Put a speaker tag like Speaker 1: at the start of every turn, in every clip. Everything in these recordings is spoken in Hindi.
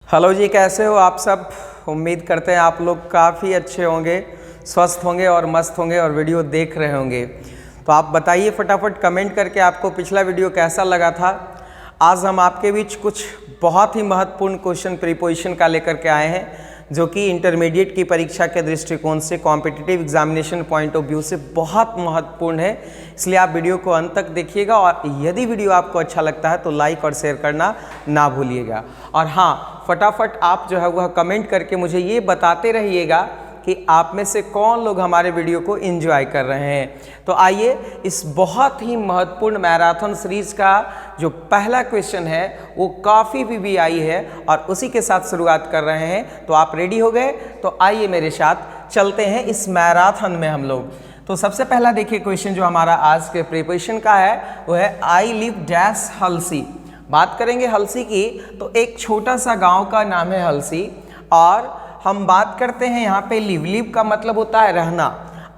Speaker 1: हेलो जी, कैसे हो आप सब। उम्मीद करते हैं आप लोग काफ़ी अच्छे होंगे, स्वस्थ होंगे और मस्त होंगे और वीडियो देख रहे होंगे। तो आप बताइए फटाफट कमेंट करके आपको पिछला वीडियो कैसा लगा था। आज हम आपके बीच कुछ बहुत ही महत्वपूर्ण क्वेश्चन प्रीपोजिशन का लेकर के आए हैं, जो कि इंटरमीडिएट की परीक्षा के दृष्टिकोण से, competitive examination point of view से बहुत महत्वपूर्ण है। इसलिए आप वीडियो को अंत तक देखिएगा और यदि वीडियो आपको अच्छा लगता है तो लाइक और शेयर करना ना भूलिएगा। और हाँ, फटाफट आप जो है वह कमेंट करके मुझे ये बताते रहिएगा कि आप में से कौन लोग हमारे वीडियो को एंजॉय कर रहे हैं। तो आइए इस बहुत ही महत्वपूर्ण मैराथन सीरीज का जो पहला क्वेश्चन है वो काफ़ी वीवीआई है और उसी के साथ शुरुआत कर रहे हैं। तो आप रेडी हो गए? तो आइए मेरे साथ चलते हैं इस मैराथन में हम लोग। तो सबसे पहला देखिए क्वेश्चन जो हमारा आज के प्रिपरेशन का है वो है आई लिव डैश हल्सी। बात करेंगे हल्सी की, तो एक छोटा सा गांव का नाम है हल्सी और हम बात करते हैं यहाँ पे लिव का मतलब होता है रहना।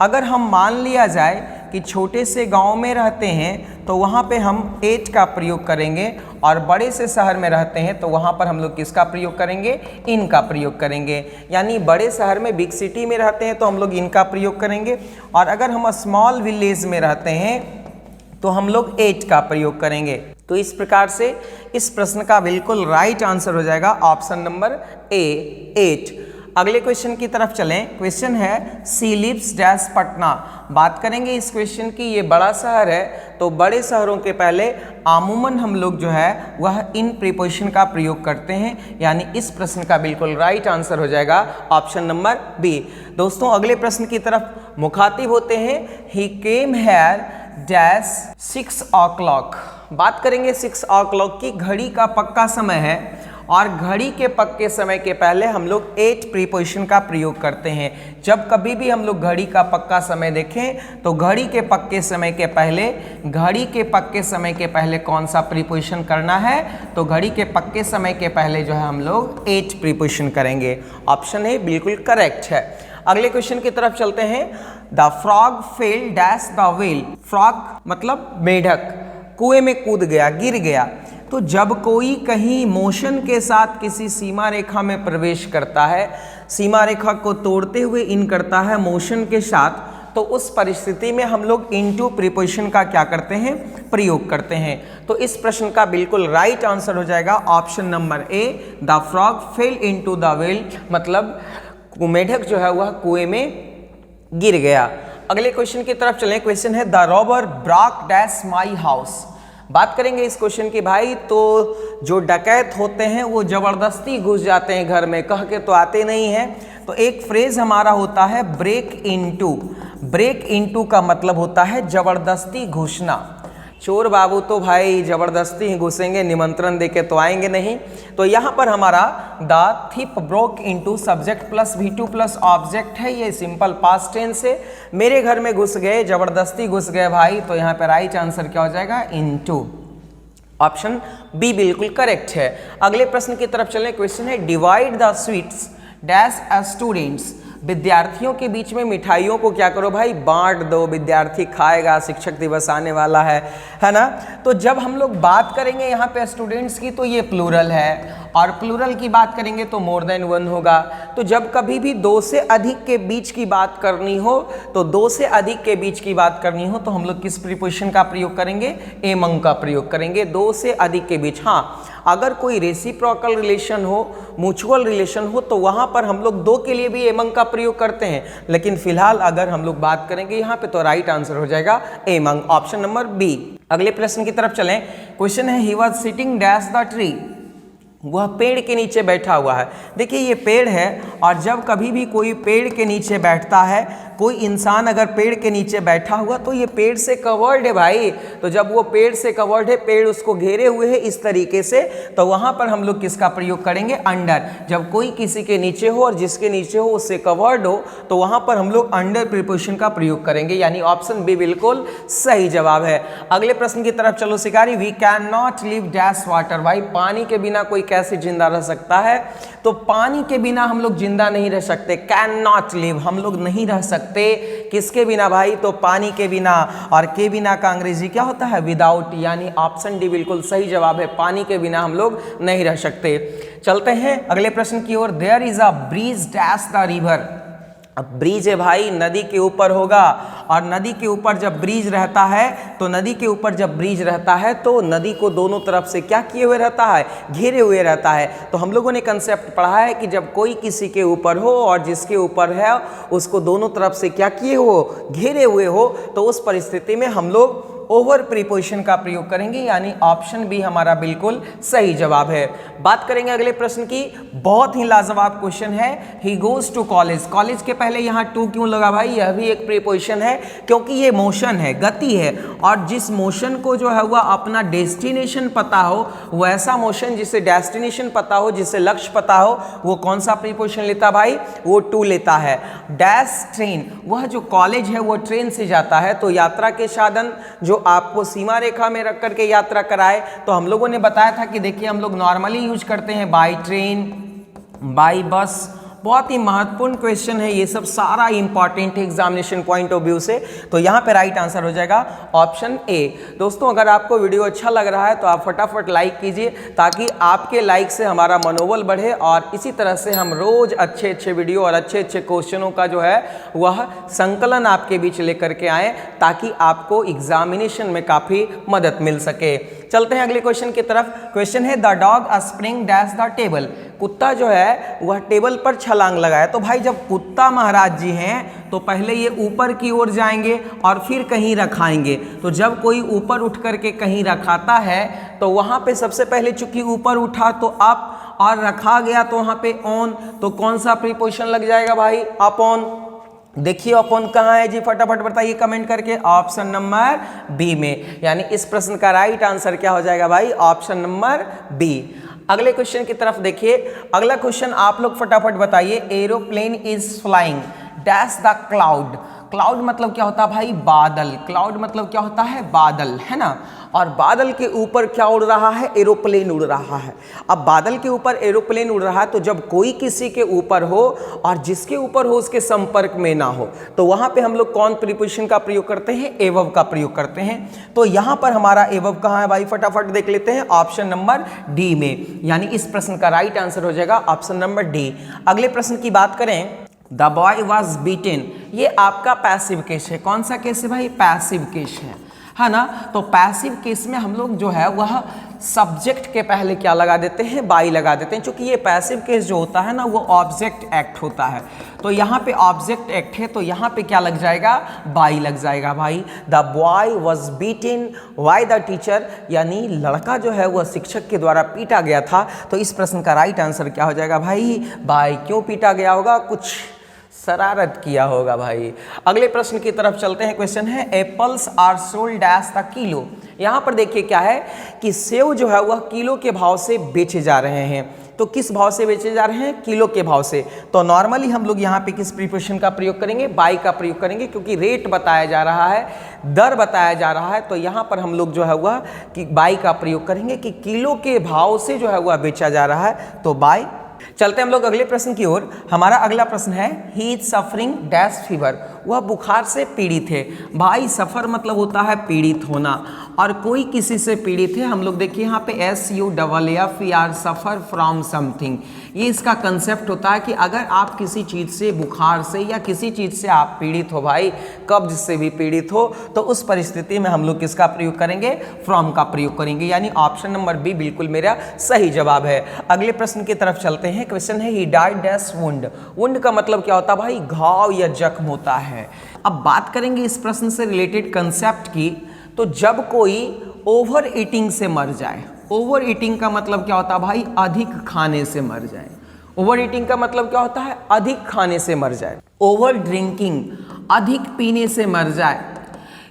Speaker 1: अगर हम मान लिया जाए कि छोटे से गांव में रहते हैं तो वहाँ पे हम एट का प्रयोग करेंगे और बड़े से शहर में रहते हैं तो वहाँ पर हम लोग किसका प्रयोग करेंगे? इन का प्रयोग करेंगे। यानी बड़े शहर में, बिग सिटी में रहते हैं तो हम लोग इनका प्रयोग करेंगे और अगर हम स्मॉल विलेज में रहते हैं तो हम लोग एट का प्रयोग करेंगे। तो इस प्रकार से इस प्रश्न का बिल्कुल राइट आंसर हो जाएगा ऑप्शन नंबर ए, एट। अगले क्वेश्चन की तरफ चलें। क्वेश्चन है सी लिव्स डैश पटना। बात करेंगे इस क्वेश्चन की, ये बड़ा शहर है तो बड़े शहरों के पहले आमूमन हम लोग जो है वह इन प्रीपोजिशन का प्रयोग करते हैं। यानी इस प्रश्न का बिल्कुल राइट आंसर हो जाएगा ऑप्शन नंबर बी। दोस्तों अगले प्रश्न की तरफ मुखातिब होते हैं। ही केम हेयर डैश 6 o'clock। बात करेंगे 6 o'clock की। घड़ी का पक्का समय है और घड़ी के पक्के समय के पहले हम लोग एट प्रीपोजिशन का प्रयोग करते हैं। जब कभी भी हम लोग घड़ी का पक्का समय देखें तो घड़ी के पक्के समय के पहले, घड़ी के पक्के समय के पहले कौन सा प्रीपोजिशन करना है? तो घड़ी के पक्के समय के पहले जो है हम लोग एट प्रीपोजिशन करेंगे। ऑप्शन ए बिल्कुल करेक्ट है। अगले क्वेश्चन की तरफ चलते हैं। The frog fail dash the well. Frog मतलब मेढक कुएं में कूद गया, गिर गया। तो जब कोई कहीं मोशन के साथ किसी सीमा रेखा में प्रवेश करता है, सीमा रेखा को तोड़ते हुए इन करता है मोशन के साथ, तो उस परिस्थिति में हम लोग इनटू प्रीपोजिशन का क्या करते हैं? प्रयोग करते हैं। तो इस प्रश्न का बिल्कुल राइट आंसर हो जाएगा option number A, the frog fail into the well, मतलब मेढक जो है वह कुएं में गिर गया। अगले क्वेश्चन की तरफ चलें। क्वेश्चन है the robber Brock dash my house. बात करेंगे इस क्वेश्चन की भाई, तो जो डकैत होते हैं वो जबरदस्ती घुस जाते हैं घर में, कह के तो आते नहीं हैं। तो एक फ्रेज हमारा होता है ब्रेक इनटू। ब्रेक इनटू का मतलब होता है जबरदस्ती घुसना। चोर बाबू तो भाई जबरदस्ती ही घुसेंगे, निमंत्रण देके तो आएंगे नहीं। तो यहाँ पर हमारा the thief broke into subject plus V2 plus object है, ये सिंपल पास्ट टेंस है। मेरे घर में घुस गए, जबरदस्ती घुस गए भाई, तो यहाँ पे राइट आंसर क्या हो जाएगा? इनटू। ऑप्शन बी बिल्कुल करेक्ट है। अगले प्रश्न की तरफ चलें। क्वेश्चन है divide the sweets dash students. विद्यार्थियों के बीच में मिठाइयों को क्या करो भाई? बांट दो। विद्यार्थी खाएगा, शिक्षक दिवस आने वाला है ना। तो जब हम लोग बात करेंगे यहाँ पे स्टूडेंट्स की तो ये प्लूरल है और प्लूरल की बात करेंगे तो मोर देन वन होगा। तो जब कभी भी दो से अधिक के बीच की बात करनी हो, तो दो से अधिक के बीच की बात करनी हो तो हम लोग किस प्रीपोजिशन का प्रयोग करेंगे? एमंग का प्रयोग करेंगे। दो से अधिक के बीच। हाँ, अगर कोई रेसिप्रोकल रिलेशन हो, म्यूचुअल रिलेशन हो, तो वहाँ पर हम लोग दो के लिए भी एमंग का प्रयोग करते हैं। लेकिन फिलहाल अगर हम लोग बात करेंगे यहाँ पे तो राइट आंसर हो जाएगा एमंग, ऑप्शन नंबर बी। अगले प्रश्न की तरफ चलें। क्वेश्चन है he was sitting dash the tree. वह पेड़ के नीचे बैठा हुआ है। देखिए ये पेड़ है और जब कभी भी कोई पेड़ के नीचे बैठता है, कोई इंसान अगर पेड़ के नीचे बैठा हुआ तो ये पेड़ से कवर्ड है भाई। तो जब वो पेड़ से कवर्ड है, पेड़ उसको घेरे हुए है इस तरीके से, तो वहां पर हम लोग किसका प्रयोग करेंगे? अंडर। जब कोई किसी के नीचे हो और जिसके नीचे हो उससे कवर्ड हो तो वहां पर हम लोग अंडर प्रीपोजिशन का प्रयोग करेंगे। यानी ऑप्शन बी बिल्कुल सही जवाब है। अगले प्रश्न की तरफ चलो शिकारी। We can not live dash water. भाई पानी के बिना कोई कैसे जिंदा रह सकता है? तो पानी के बिना हम लोग जिंदा नहीं रह सकते। कैन नॉट लिव, हम लोग नहीं रह सकते सकते। किसके बिना भाई? तो पानी के बिना। और के बिना का अंग्रेजी क्या होता है? विदाउट, यानी ऑप्शन डी बिल्कुल सही जवाब है। पानी के बिना हम लोग नहीं रह सकते। चलते हैं अगले प्रश्न की ओर। There is a bridge dash the river. अब ब्रिज है भाई, नदी के ऊपर होगा। और नदी के ऊपर जब ब्रिज रहता है तो नदी के ऊपर जब ब्रिज रहता है तो नदी को दोनों तरफ से क्या किए हुए रहता है? घेरे हुए रहता है। तो हम लोगों ने कंसेप्ट पढ़ा है कि जब कोई किसी के ऊपर हो और जिसके ऊपर है उसको दोनों तरफ से क्या किए हो? घेरे हुए हो, तो उस परिस्थिति में हम लोग ओवर प्रीपोजिशन का प्रयोग करेंगे, यानी ऑप्शन बी हमारा बिल्कुल सही जवाब है। बात करेंगे अगले प्रश्न की। बहुत ही लाजवाब क्वेश्चन है। He goes to college. College के पहले यहाँ टू क्यों लगा भाई? यह भी एक प्रीपोजिशन है, क्योंकि ये मोशन है, गति है। और जिस मोशन को जो है वह अपना डेस्टिनेशन पता हो, वैसा मोशन जिसे डेस्टिनेशन पता हो, जिसे लक्ष्य पता हो, वो कौन सा प्रीपोजिशन लेता भाई? वो टू लेता है। डैश ट्रेन, वह जो कॉलेज है वो ट्रेन से जाता है। तो यात्रा के साधन जो आपको सीमा रेखा में रख करके यात्रा कराए, तो हम लोगों ने बताया था कि देखिए हम लोग नॉर्मली यूज करते हैं बाय ट्रेन, बाय बस। बहुत ही महत्वपूर्ण क्वेश्चन है, ये सब सारा इंपॉर्टेंट है एग्जामिनेशन पॉइंट ऑफ व्यू से। तो यहाँ पे राइट आंसर हो जाएगा ऑप्शन ए। दोस्तों अगर आपको वीडियो अच्छा लग रहा है तो आप फटाफट लाइक कीजिए, ताकि आपके लाइक से हमारा मनोबल बढ़े और इसी तरह से हम रोज अच्छे अच्छे वीडियो और अच्छे अच्छे क्वेश्चनों का जो है वह संकलन आपके बीच लेकर के आए, ताकि आपको एग्जामिनेशन में काफ़ी मदद मिल सके। चलते हैं अगले क्वेश्चन की तरफ। क्वेश्चन है the dog spring dash the table. कुत्ता जो है वह टेबल पर छलांग लगाए। तो भाई जब कुत्ता महाराज जी हैं तो पहले ये ऊपर की ओर जाएंगे और फिर कहीं रखाएंगे। तो जब कोई ऊपर उठ करके कहीं रखाता है तो वहाँ पे सबसे पहले चूंकि ऊपर उठा तो अप, और रखा गया तो वहाँ पे ऑन। तो कौन सा प्रीपोजिशन लग जाएगा भाई? अपॉन। देखिए अपॉन कहाँ है जी? फटाफट बताइए कमेंट करके। ऑप्शन नंबर बी में, यानी इस प्रश्न का राइट आंसर क्या हो जाएगा भाई? Option number B. अगले क्वेश्चन की तरफ देखिए। अगला क्वेश्चन आप लोग फटाफट बताइए। Aeroplane is flying dash the cloud. Cloud मतलब क्या होता है भाई? बादल। क्लाउड मतलब क्या होता है? बादल, है ना। और बादल के ऊपर क्या उड़ रहा है? एरोप्लेन उड़ रहा है। अब बादल के ऊपर एरोप्लेन उड़ रहा है, तो जब कोई किसी के ऊपर हो और जिसके ऊपर हो उसके संपर्क में ना हो, तो वहां पे हम लोग कौन प्रीपोजिशन का प्रयोग करते हैं? एवव का प्रयोग करते हैं। तो यहां पर हमारा एवव कहां है भाई? फटाफट देख लेते हैं। ऑप्शन नंबर डी में, यानी इस प्रश्न का राइट आंसर हो जाएगा ऑप्शन नंबर डी। अगले प्रश्न की बात करें। The boy was beaten. ये आपका पैसिव केस है। कौन सा केस है भाई? पैसिव केस है ना। तो पैसिव केस में हम लोग जो है वह सब्जेक्ट के पहले क्या लगा देते हैं? बाई लगा देते हैं। क्योंकि ये पैसिव केस जो होता है ना वो ऑब्जेक्ट एक्ट होता है। तो यहाँ पे ऑब्जेक्ट एक्ट है, तो यहाँ पे क्या लग जाएगा? बाई लग जाएगा भाई। The boy was beaten by the teacher, यानी लड़का जो है वह शिक्षक के द्वारा पीटा गया था। तो इस प्रश्न का राइट आंसर क्या हो जाएगा भाई? बाई। क्यों पीटा गया होगा? कुछ शरारत किया होगा भाई। अगले प्रश्न की तरफ चलते हैं। क्वेश्चन है apples are sold dash the kilo. यहाँ पर देखिए क्या है कि सेव जो है वह किलो के भाव से बेचे जा रहे हैं। तो किस भाव से बेचे जा रहे हैं? किलो के भाव से। तो नॉर्मली हम लोग यहाँ पे किस प्रीपोजिशन का प्रयोग करेंगे? बाई का प्रयोग करेंगे, क्योंकि रेट बताया जा रहा है, दर बताया जा रहा है। तो यहाँ पर हम लोग जो है वह कि बाई का प्रयोग करेंगे कि किलो के भाव से जो है वह बेचा जा रहा है। तो बाई। चलते हम लोग अगले प्रश्न की ओर। हमारा अगला प्रश्न है he is suffering dash fever. वह बुखार से पीड़ित है। भाई सफर मतलब होता है पीड़ित होना, और कोई किसी से पीड़ित है। हम लोग देखिए यहाँ पे SUFFER सफर फ्रॉम समथिंग। ये इसका कंसेप्ट होता है कि अगर आप किसी चीज़ से, बुखार से या किसी चीज़ से आप पीड़ित हो भाई, कब्ज से भी पीड़ित हो, तो उस परिस्थिति में हम लोग किसका प्रयोग करेंगे? फ्रॉम का प्रयोग करेंगे, यानी ऑप्शन नंबर बी बिल्कुल मेरा सही जवाब है। अगले प्रश्न की तरफ चलते हैं। क्वेश्चन है he died dash wound. Wound का मतलब क्या होता है भाई? घाव या जख्म होता है। अब बात करेंगे इस प्रश्न से रिलेटेड कंसेप्ट की। तो जब कोई ओवर ईटिंग से मर जाए, ओवर ईटिंग का मतलब क्या होता है भाई? अधिक खाने से मर जाए। ओवर ईटिंग का मतलब क्या होता है? अधिक खाने से मर जाए। ओवर ड्रिंकिंग, अधिक पीने से मर जाए,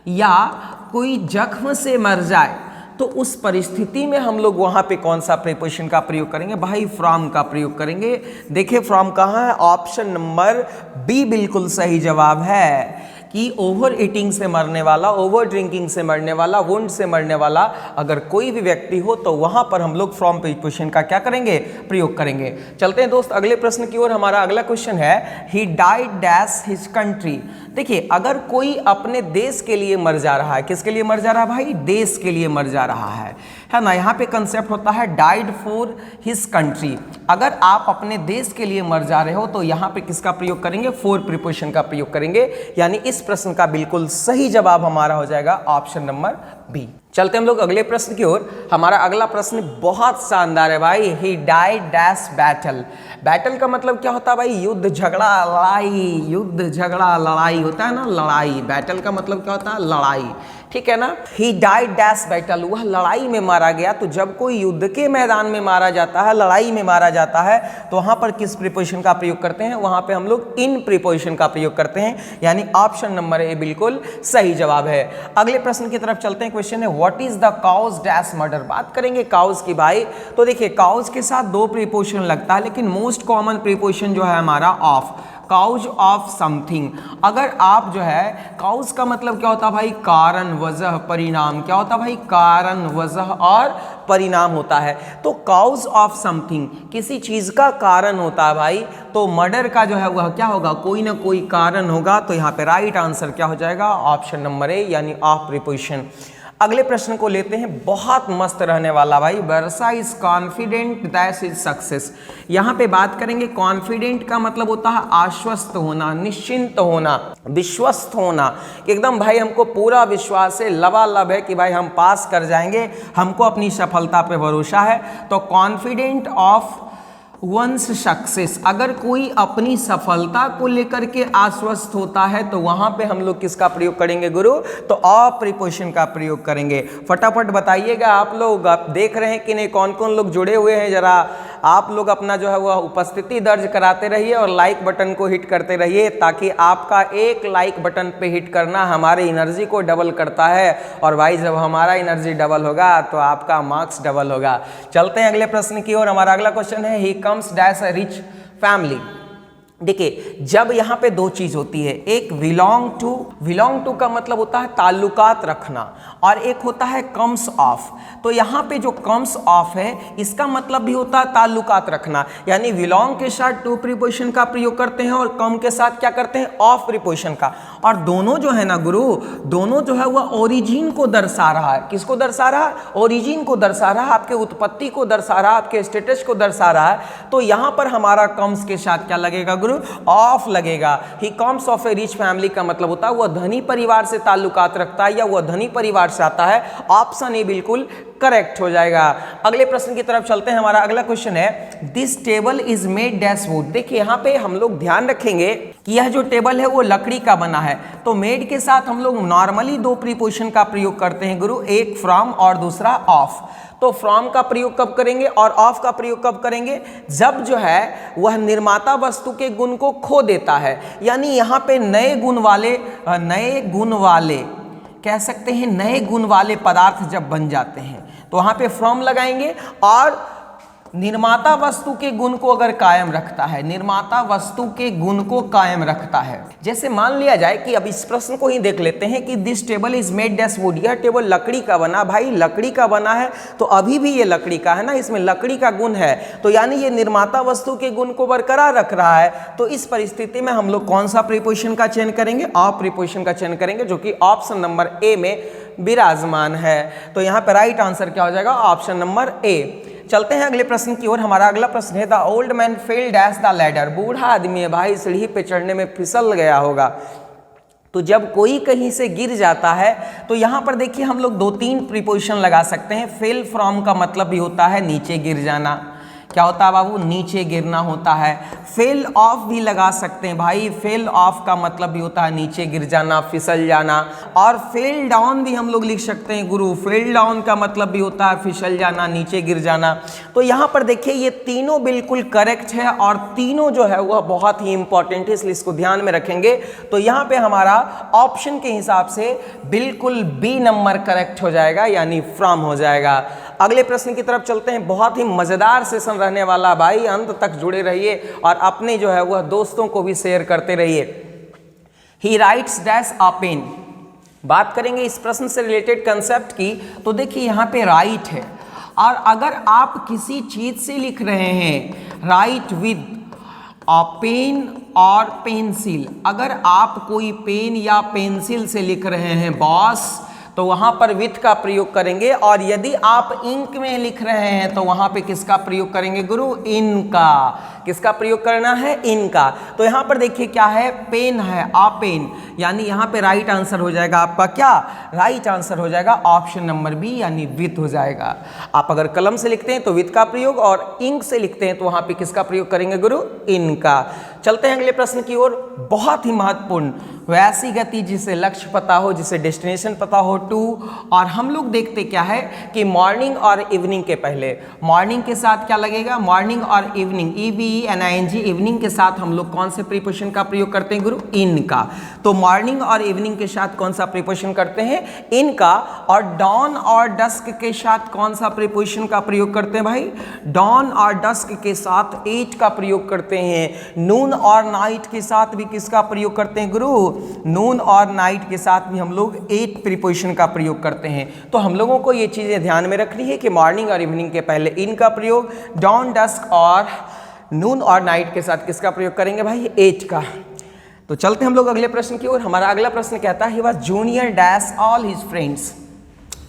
Speaker 1: या कोई जख्म से मर जाए, तो उस परिस्थिति में हम लोग वहां पे कौन सा प्रीपोजिशन का प्रयोग करेंगे भाई? फ्रॉम का प्रयोग करेंगे। देखिए फ्रॉम कहाँ है? ऑप्शन नंबर बी बिल्कुल सही जवाब है। कि ओवर ईटिंग से मरने वाला, ओवर ड्रिंकिंग से मरने वाला, वुंड से मरने वाला अगर कोई भी व्यक्ति हो तो वहां पर हम लोग फ्रॉम प्रीपोजिशन का क्या करेंगे, प्रयोग करेंगे। चलते हैं दोस्त अगले प्रश्न की ओर। हमारा अगला क्वेश्चन है he died dash his country. देखिए अगर कोई अपने देश के लिए मर जा रहा है, किसके लिए मर जा रहा है भाई, देश के लिए मर जा रहा है ना। यहाँ पे कंसेप्ट होता है डाइड फॉर हिज कंट्री। अगर आप अपने देश के लिए मर जा रहे हो तो यहाँ पे किसका प्रयोग करेंगे, फॉर प्रीपोजिशन का प्रयोग करेंगे। यानी इस प्रश्न का बिल्कुल सही जवाब हमारा हो जाएगा ऑप्शन नंबर बी। चलते हम लोग अगले प्रश्न की ओर। हमारा अगला प्रश्न बहुत शानदार है भाई, he died dash battle. Battle का मतलब क्या होता है भाई, युद्ध, झगड़ा, लड़ाई। युद्ध, झगड़ा, लड़ाई होता है ना, लड़ाई। बैटल का मतलब क्या होता है, लड़ाई, ठीक है ना। ही डाइड डैश बैटल, वह लड़ाई में मारा गया। तो जब कोई युद्ध के मैदान में मारा जाता है, लड़ाई में मारा जाता है, तो वहां पर किस प्रीपोजिशन का प्रयोग करते हैं, वहां पे हम लोग इन प्रीपोजिशन का प्रयोग करते हैं। यानी ऑप्शन नंबर ए बिल्कुल सही जवाब है। अगले प्रश्न की तरफ चलते हैं। क्वेश्चन है what is the cause dash murder. बात करेंगे काउज की भाई। तो देखिए काउज के साथ दो प्रीपोजिशन लगता है, लेकिन मोस्ट कॉमन प्रीपोजिशन जो है हमारा ऑफ, काउज ऑफ समथिंग। अगर आप जो है, काउज का मतलब क्या होता है भाई, कारण, वजह, परिणाम। क्या होता है भाई, कारण, वजह और परिणाम होता है। तो काउज ऑफ समथिंग किसी चीज का कारण होता है भाई। तो मर्डर का जो है वह क्या होगा, कोई ना कोई कारण होगा। तो यहाँ पे राइट आंसर क्या हो जाएगा, ऑप्शन नंबर ए यानी ऑफ प्रीपोजिशन। अगले प्रश्न को लेते हैं, बहुत मस्त रहने वाला भाई। Varsha is confident that is success. यहाँ पे बात करेंगे, कॉन्फिडेंट का मतलब होता है आश्वस्त होना, निश्चिंत होना, विश्वस्त होना। एकदम भाई हमको पूरा विश्वास है, लबालब है कि भाई हम पास कर जाएंगे, हमको अपनी सफलता पे भरोसा है। तो कॉन्फिडेंट ऑफ वंस सक्सेस, अगर कोई अपनी सफलता को लेकर के आश्वस्त होता है तो वहां पे हम लोग किसका प्रयोग करेंगे गुरु, तो ऑफ प्रीपोजिशन का प्रयोग करेंगे। फटाफट बताइएगा आप लोग, आप देख रहे हैं कि नहीं, कौन कौन लोग जुड़े हुए हैं, जरा आप लोग अपना जो है वह उपस्थिति दर्ज कराते रहिए और लाइक बटन को हिट करते रहिए, ताकि आपका एक लाइक बटन पे हिट करना हमारे एनर्जी को डबल करता है। और भाई जब हमारा एनर्जी डबल होगा तो आपका मार्क्स डबल होगा। चलते हैं अगले प्रश्न की ओर। हमारा अगला क्वेश्चन है he comes dash a rich family. देखिए जब यहाँ पे दो चीज होती है, एक बिलोंग टू का मतलब होता है ताल्लुकात रखना, और एक होता है कम्स ऑफ। तो यहाँ पे जो कम्स ऑफ है इसका मतलब भी होता है ताल्लुकात रखना। यानी बिलोंग के साथ टू प्रीपोजिशन का प्रयोग करते हैं और कम के साथ क्या करते हैं, ऑफ प्रीपोजिशन का। और दोनों जो है ना गुरु, दोनों जो है वह ओरिजिन को दर्शा रहा है। किसको दर्शा रहा है, ओरिजिन को दर्शा रहा है, आपके उत्पत्ति को दर्शा रहा है, आपके स्टेटस को दर्शा रहा है। तो यहाँ पर हमारा कम्स के साथ क्या लगेगा गुरु, ऑफ लगेगा। He comes of A rich family का मतलब होता है वह धनी परिवार से ताल्लुकात रखता है या वह धनी परिवार से आता है। ऑप्शन ए बिल्कुल करेक्ट हो जाएगा। अगले प्रश्न की तरफ चलते हैं। हमारा अगला क्वेश्चन है this table is made dash would. देखिए यहाँ पे हम लोग ध्यान रखेंगे कि यह जो टेबल है वो लकड़ी का बना है। तो मेड के साथ हम लोग नॉर्मली दो प्रीपोजिशन का प्रयोग करते हैं गुरु, एक फ्रॉम और दूसरा ऑफ। तो फ्रॉम का प्रयोग कब करेंगे और ऑफ का प्रयोग कब करेंगे, जब जो है वह निर्माता वस्तु के गुण को खो देता है। यानी यहाँ पे नए गुण वाले कह सकते हैं, नए गुण वाले पदार्थ जब बन जाते हैं तो वहां पे फ्रॉम लगाएंगे। और निर्माता वस्तु के गुण को अगर कायम रखता है, निर्माता वस्तु के गुण को कायम रखता है। जैसे मान लिया जाए कि अब इस प्रश्न को ही देख लेते हैं कि this table is made dash would. यह टेबल लकड़ी का बना, भाई लकड़ी का बना है तो अभी भी ये लकड़ी का है ना, इसमें लकड़ी का गुण है। तो यानी ये निर्माता वस्तु के गुण को बरकरार रख रहा है। तो इस परिस्थिति में हम लोग कौन सा प्रीपोजिशन का चयन करेंगे, ऑफ प्रीपोजिशन का चयन करेंगे, जो कि ऑप्शन नंबर ए में विराजमान है। तो यहाँ पर राइट आंसर क्या हो जाएगा, ऑप्शन नंबर ए। चलते हैं अगले प्रश्न की ओर। हमारा अगला प्रश्न है the old man fail dash the ladder. बूढ़ा आदमी है भाई, सीढ़ी पे चढ़ने में फिसल गया होगा। तो जब कोई कहीं से गिर जाता है तो यहाँ पर देखिए हम लोग दो तीन प्रीपोजिशन लगा सकते हैं। फेल फ्रॉम का मतलब भी होता है नीचे गिर जाना। क्या होता है बाबू, नीचे गिरना होता है। फेल ऑफ भी लगा सकते हैं भाई, फेल ऑफ का मतलब भी होता है नीचे गिर जाना, फिसल जाना। और फेल डाउन भी हम लोग लिख सकते हैं गुरु, फेल डाउन का मतलब भी होता है फिसल जाना, नीचे गिर जाना। तो यहाँ पर देखिए ये तीनों बिल्कुल करेक्ट है और तीनों जो है वह बहुत ही इंपॉर्टेंट है, इसलिए इसको ध्यान में रखेंगे। तो यहाँ पे हमारा ऑप्शन के हिसाब से बिल्कुल बी नंबर करेक्ट हो जाएगा, यानी फ्रॉम हो जाएगा। अगले प्रश्न की तरफ चलते हैं। बहुत ही मजेदार सेशन रहने वाला भाई, अंत तक जुड़े रहिए और अपने जो है वह दोस्तों को भी शेयर करते रहिए। He writes dash a pen. बात करेंगे इस प्रश्न से रिलेटेड कंसेप्ट की, तो देखिए यहाँ पे राइट है, और अगर आप किसी चीज से लिख रहे हैं राइट विद अ पेन और पेंसिल, अगर आप कोई पेन या पेंसिल से लिख रहे हैं बॉस, तो वहां पर विथ का प्रयोग करेंगे, और यदि आप इंक में लिख रहे हैं तो वहां पे किसका प्रयोग करेंगे गुरु? इन का। किसका प्रयोग करना है? इन का। तो यहां पर देखिए क्या है, पेन है, आ पेन, यानी यहां पे राइट आंसर हो जाएगा आपका क्या? राइट आंसर हो जाएगा ऑप्शन नंबर बी, यानी विथ हो जाएगा। आप अगर कलम से लिखते हैं तो विथ का प्रयोग, और इंक से लिखते हैं तो वहां पे किसका प्रयोग करेंगे गुरु? इन का। चलते हैं अगले प्रश्न की ओर। बहुत ही महत्वपूर्ण, वैसी गति जिसे लक्ष्य पता हो, जिसे डेस्टिनेशन पता हो, टू। और हम लोग देखते क्या है कि मॉर्निंग और इवनिंग के पहले, मॉर्निंग के साथ क्या लगेगा? मॉर्निंग और इवनिंग, EVENING, इवनिंग के साथ हम लोग कौन से प्रीपोजिशन का प्रयोग करते हैं गुरु? इन का। तो मॉर्निंग और इवनिंग के साथ कौन सा प्रीपोजिशन करते हैं? इन का। और डॉन और डस्क के साथ कौन सा प्रीपोजिशन का प्रयोग करते हैं भाई? डॉन और डस्क के साथ एट का प्रयोग करते हैं। नून और नाइट के साथ भी किसका प्रयोग करते हैं गुरु? नून और नाइट के साथ भी हम लोग एट प्रीपोजिशन का प्रयोग करते हैं। तो हम लोगों को ये चीजें ध्यान में रखनी है कि मॉर्निंग और इवनिंग के पहले इन का प्रयोग, डॉन डस्क और नून और नाइट के साथ किसका प्रयोग करेंगे भाई? एट का। तो चलते हम लोग अगले प्रश्न की ओर। हमारा अगला प्रश्न कहता है, he was junior dash all his friends.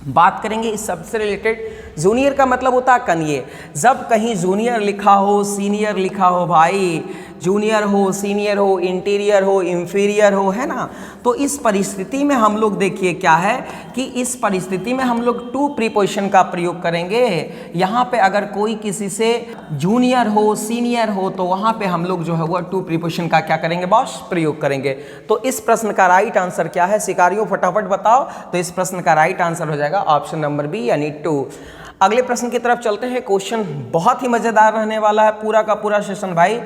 Speaker 1: बात करेंगे इस सबसे रिलेटेड। जूनियर का मतलब होता है कनिए। जब कहीं जूनियर लिखा हो, सीनियर लिखा हो भाई, जूनियर हो, सीनियर हो, इंटीरियर हो, इंफीरियर हो, है ना, तो इस परिस्थिति में हम लोग देखिए क्या है कि इस परिस्थिति में हम लोग टू प्रीपोजिशन का प्रयोग करेंगे। यहाँ पे अगर कोई किसी से जूनियर हो, सीनियर हो, तो वहाँ पे हम लोग जो है वो टू प्रीपोजिशन का क्या करेंगे बॉस? प्रयोग करेंगे। तो इस प्रश्न का राइट आंसर क्या है शिकारियों, फटाफट बताओ। तो इस प्रश्न का राइट आंसर हो जाएगा ऑप्शन नंबर बी, यानी टू। अगले प्रश्न की तरफ चलते हैं। क्वेश्चन बहुत ही मजेदार रहने वाला है, पूरा का पूरा सेशन भाई।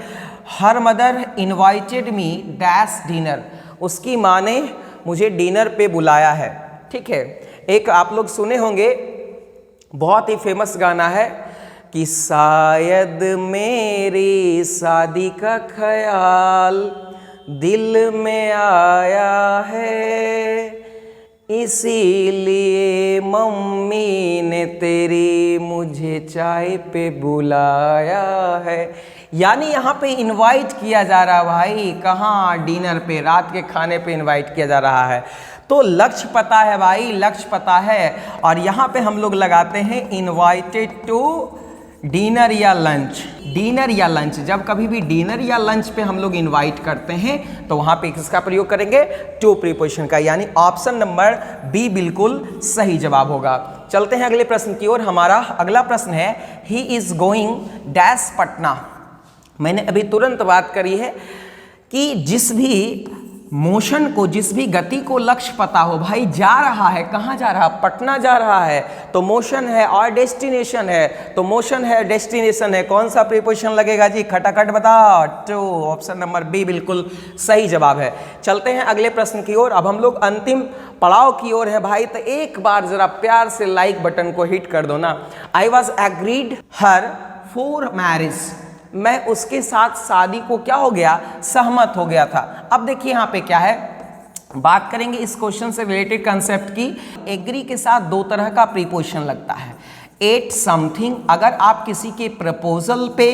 Speaker 1: Her mother invited me dash dinner. उसकी माँ ने मुझे डिनर पे बुलाया है। ठीक है, एक आप लोग सुने होंगे, बहुत ही फेमस गाना है कि शायद मेरी शादी का ख्याल दिल में आया है, इसीलिए मम्मी ने तेरी मुझे चाय पे बुलाया है। यानी यहाँ पे इनवाइट किया जा रहा है भाई, कहाँ? डिनर पे, रात के खाने पे इनवाइट किया जा रहा है। तो लक्ष्य पता है भाई, लक्ष्य पता है, और यहाँ पे हम लोग लगाते हैं इनवाइटेड टू डिनर या लंच। डिनर या लंच, जब कभी भी डिनर या लंच पे हम लोग इनवाइट करते हैं तो वहां पे किसका प्रयोग करेंगे? टू प्रीपोजिशन का, यानी ऑप्शन नंबर बी बिल्कुल सही जवाब होगा। चलते हैं अगले प्रश्न की ओर। हमारा अगला प्रश्न है, he is going dash Patna. मैंने अभी तुरंत बात करी है कि जिस भी मोशन को, जिस भी गति को लक्ष्य पता हो भाई, जा रहा है, कहाँ जा रहा है? पटना जा रहा है, तो मोशन है और डेस्टिनेशन है, तो मोशन है, डेस्टिनेशन है, कौन सा प्रीपोजिशन लगेगा जी? खटाखट बताओ। टू, ऑप्शन नंबर बी बिल्कुल सही जवाब है। चलते हैं अगले प्रश्न की ओर। अब हम लोग अंतिम पड़ाव की ओर है भाई, तो एक बार जरा प्यार से लाइक बटन को हिट कर दो ना। I was agreed her for marriage. मैं उसके साथ शादी को क्या हो गया? सहमत हो गया था। अब देखिए यहाँ पे क्या है, बात करेंगे इस क्वेश्चन से रिलेटेड कंसेप्ट की। एग्री के साथ दो तरह का प्रीपोजिशन लगता है। एट समथिंग, अगर आप किसी के प्रपोजल पे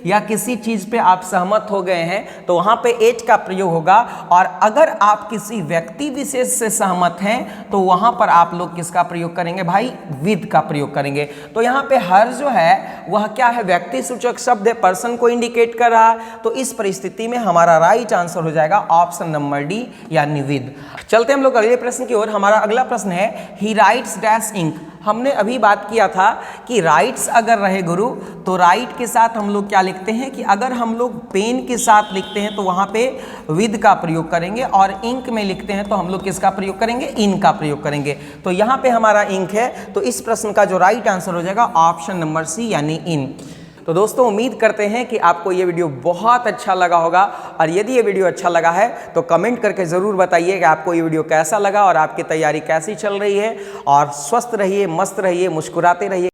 Speaker 1: या किसी चीज पे आप सहमत हो गए हैं तो वहां पे एट का प्रयोग होगा, और अगर आप किसी व्यक्ति विशेष से सहमत हैं तो वहां पर आप लोग किसका प्रयोग करेंगे भाई? विद का प्रयोग करेंगे। तो यहाँ पे हर जो है वह क्या है? व्यक्ति सूचक शब्द है, पर्सन को इंडिकेट कर रहा है। तो इस परिस्थिति में हमारा राइट आंसर हो जाएगा ऑप्शन नंबर डी, यानी विद। चलते हम लोग अगले प्रश्न की ओर। हमारा अगला प्रश्न है, ही राइट्स डैश इंक। हमने अभी बात किया था कि राइट्स अगर रहे गुरु, तो राइट के साथ हम लोग क्या लिखते हैं कि अगर हम लोग पेन के साथ लिखते हैं तो वहाँ पे विद का प्रयोग करेंगे, और इंक में लिखते हैं तो हम लोग किसका प्रयोग करेंगे? इन का प्रयोग करेंगे। तो यहाँ पे हमारा इंक है, तो इस प्रश्न का जो राइट आंसर हो जाएगा ऑप्शन नंबर सी, यानी इन। तो दोस्तों उम्मीद करते हैं कि आपको ये वीडियो बहुत अच्छा लगा होगा, और यदि ये वीडियो अच्छा लगा है तो कमेंट करके ज़रूर बताइए कि आपको ये वीडियो कैसा लगा और आपकी तैयारी कैसी चल रही है। और स्वस्थ रहिए, मस्त रहिए, मुस्कुराते रहिए।